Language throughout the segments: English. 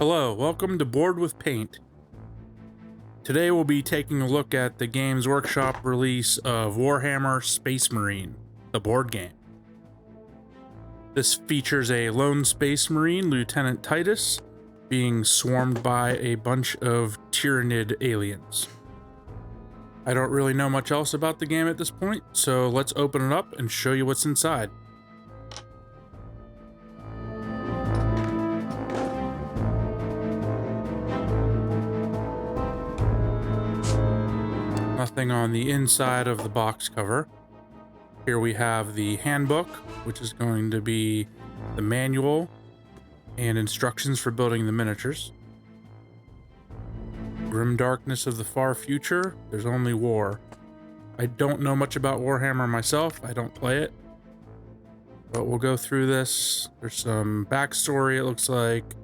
Hello, welcome to Board with Paint. Today we'll be taking a look at the Games Workshop release of Warhammer Space Marine, the board game. This features a lone Space Marine, Lieutenant Titus, being swarmed by a bunch of Tyrannid aliens. I don't really know much else about the game at this point, so let's open it up and show you what's inside. Nothing on the inside of the box cover. Here we have the handbook, which is going to be the manual and instructions for building the miniatures. Grim darkness of the far future, there's only war. I don't know much about Warhammer myself, I don't play it. But we'll go through this. There's some backstory, it looks like.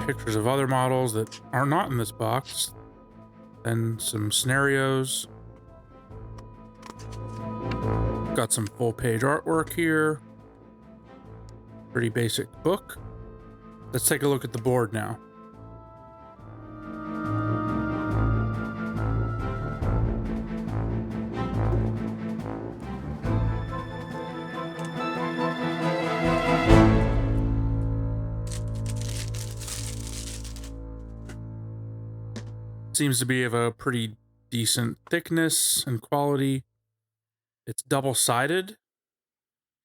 Pictures of other models that are not in this box. Then some scenarios. Got some full page artwork here. Pretty basic book. Let's take a look at the board now. Seems to be of a pretty decent thickness and quality. It's double-sided.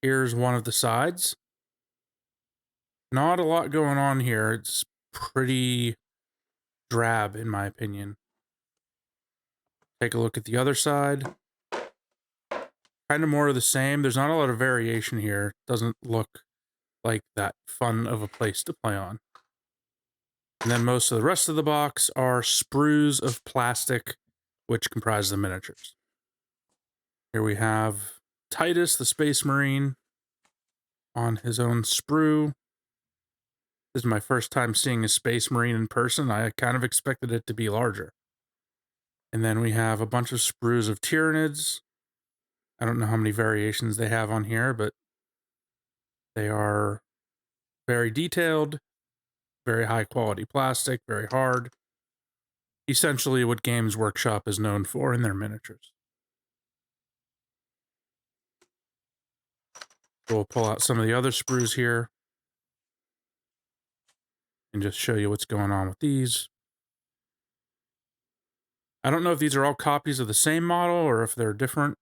Here's one of the sides. Not a lot going on here. It's pretty drab, in my opinion. Take a look at the other side. Kind of more of the same. There's not a lot of variation here. It doesn't look like that fun of a place to play on. And then most of the rest of the box are sprues of plastic, which comprise the miniatures. Here we have Titus, the Space Marine, on his own sprue. This is my first time seeing a Space Marine in person. I kind of expected it to be larger. And then we have a bunch of sprues of Tyrannids. I don't know how many variations they have on here, but they are very detailed. Very high quality plastic, very hard. Essentially what Games Workshop is known for in their miniatures. We'll pull out some of the other sprues here and just show you what's going on with these. I don't know if these are all copies of the same model or if they're different.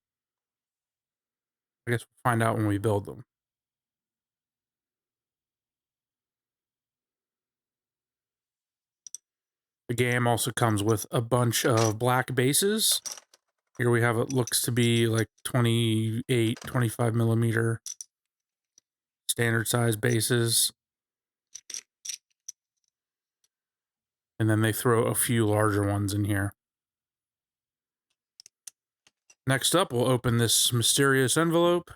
I guess we'll find out when we build them. The game also comes with a bunch of black bases. Here we have it looks to be like 28, 25 millimeter standard size bases. And then they throw a few larger ones in here. Next up, we'll open this mysterious envelope.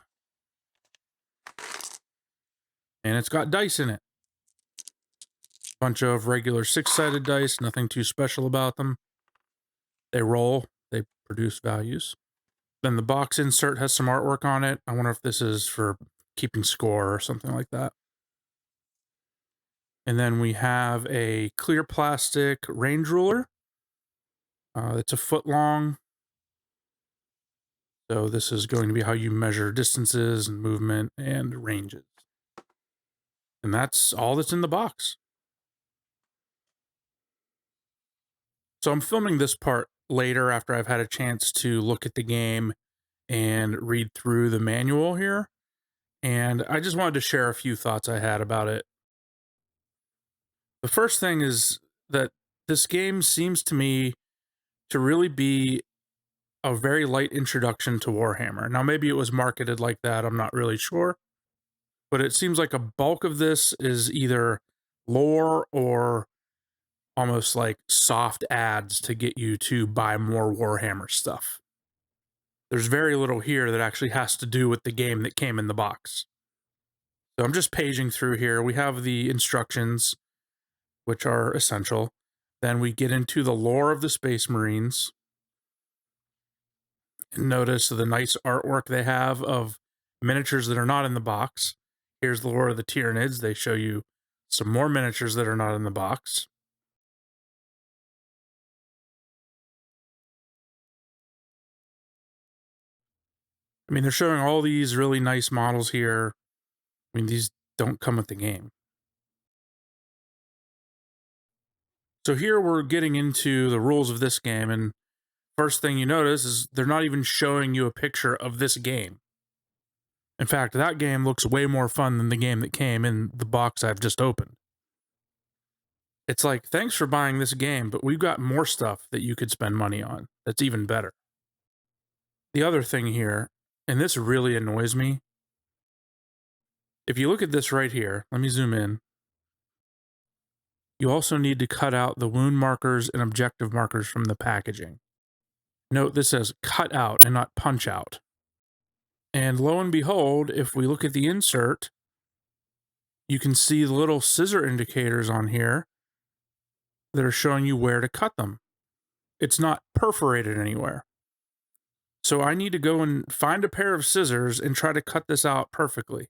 And it's got dice in it. Bunch of regular 6-sided dice, nothing too special about them. They roll, they produce values. Then the box insert has some artwork on it. I wonder if this is for keeping score or something like that. And then we have a clear plastic range ruler. It's a foot long. So this is going to be how you measure distances and movement and ranges. And that's all that's in the box. So I'm filming this part later after I've had a chance to look at the game and read through the manual here. And I just wanted to share a few thoughts I had about it. The first thing is that this game seems to me to really be a very light introduction to Warhammer. Now, maybe it was marketed like that, I'm not really sure. But it seems like a bulk of this is either lore or almost like soft ads to get you to buy more Warhammer stuff. There's very little here that actually has to do with the game that came in the box. So I'm just paging through here. We have the instructions, which are essential. Then we get into the lore of the Space Marines. And notice the nice artwork they have of miniatures that are not in the box. Here's the lore of the Tyranids. They show you some more miniatures that are not in the box. I mean, they're showing all these really nice models here. I mean, these don't come with the game. So here we're getting into the rules of this game, and first thing you notice is they're not even showing you a picture of this game. In fact, that game looks way more fun than the game that came in the box I've just opened. It's like, thanks for buying this game, but we've got more stuff that you could spend money on that's even better. The other thing here, and this really annoys me, if you look at this right here, let me zoom in. You also need to cut out the wound markers and objective markers from the packaging. Note this says cut out and not punch out. And lo and behold, if we look at the insert, you can see the little scissor indicators on here that are showing you where to cut them. It's not perforated anywhere. So I need to go and find a pair of scissors and try to cut this out perfectly.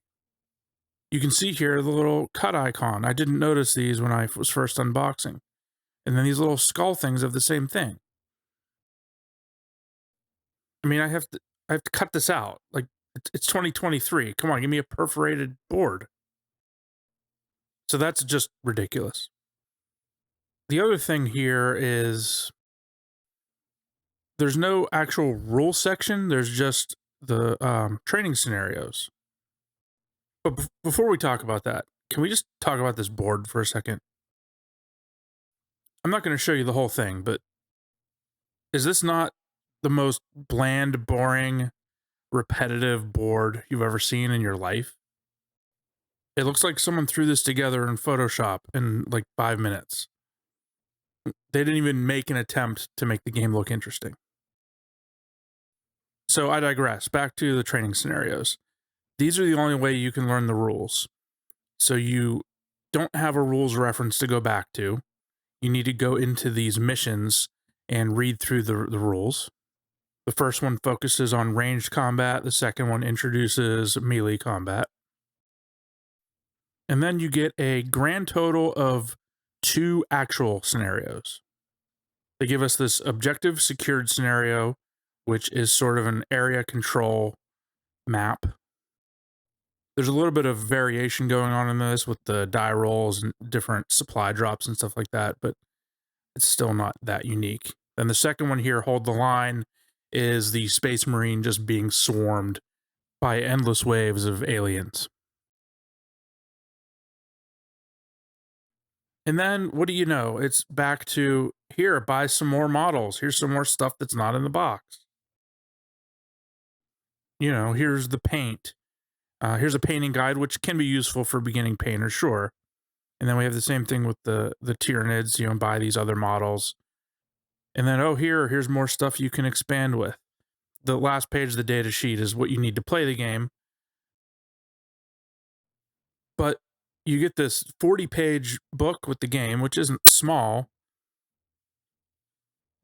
You can see here the little cut icon. I didn't notice these when I was first unboxing. And then these little skull things have the same thing. I mean, I have to cut this out. Like, it's 2023. Come on, give me a perforated board. So that's just ridiculous. The other thing here is there's no actual rule section. There's just the training scenarios. But before we talk about that, can we just talk about this board for a second? I'm not going to show you the whole thing, but is this not the most bland, boring, repetitive board you've ever seen in your life? It looks like someone threw this together in Photoshop in like 5 minutes. They didn't even make an attempt to make the game look interesting. So I digress. Back to the training scenarios. These are the only way you can learn the rules. So you don't have a rules reference to go back to. You need to go into these missions and read through the rules. The first one focuses on ranged combat. The second one introduces melee combat. And then you get a grand total of 2 actual scenarios. They give us this objective secured scenario, which is sort of an area control map. There's a little bit of variation going on in this with the die rolls and different supply drops and stuff like that, but it's still not that unique. Then the second one here, Hold the Line, is the Space Marine just being swarmed by endless waves of aliens. And then, what do you know? It's back to, here, buy some more models. Here's some more stuff that's not in the box. You know, here's the paint. Here's a painting guide, which can be useful for beginning painters, sure. And then we have the same thing with the Tyranids, you know, buy these other models. And then, oh, here's more stuff you can expand with. The last page of the data sheet is what you need to play the game. But you get this 40-page book with the game, which isn't small.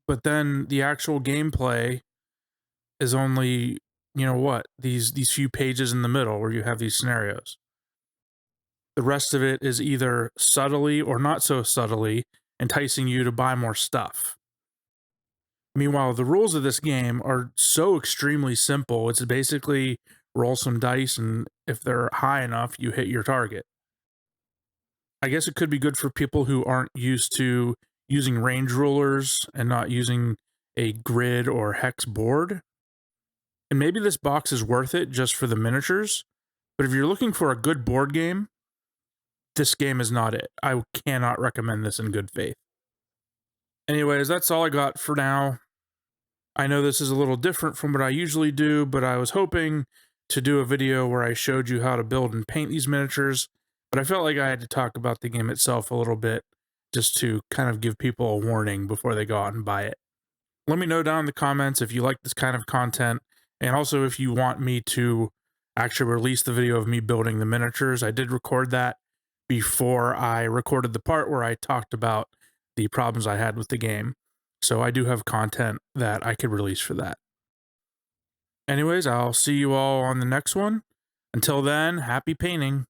But then the actual gameplay is only, you know what, these few pages in the middle where you have these scenarios. The rest of it is either subtly or not so subtly enticing you to buy more stuff. Meanwhile, the rules of this game are so extremely simple. It's basically roll some dice, and if they're high enough, you hit your target. I guess it could be good for people who aren't used to using range rulers and not using a grid or hex board. And maybe this box is worth it just for the miniatures, but if you're looking for a good board game, this game is not it. I cannot recommend this in good faith. Anyways, that's all I got for now. I know this is a little different from what I usually do, but I was hoping to do a video where I showed you how to build and paint these miniatures, but I felt like I had to talk about the game itself a little bit just to kind of give people a warning before they go out and buy it. Let me know down in the comments if you like this kind of content, and also if you want me to actually release the video of me building the miniatures. I did record that before I recorded the part where I talked about the problems I had with the game. So I do have content that I could release for that. Anyways, I'll see you all on the next one. Until then, happy painting.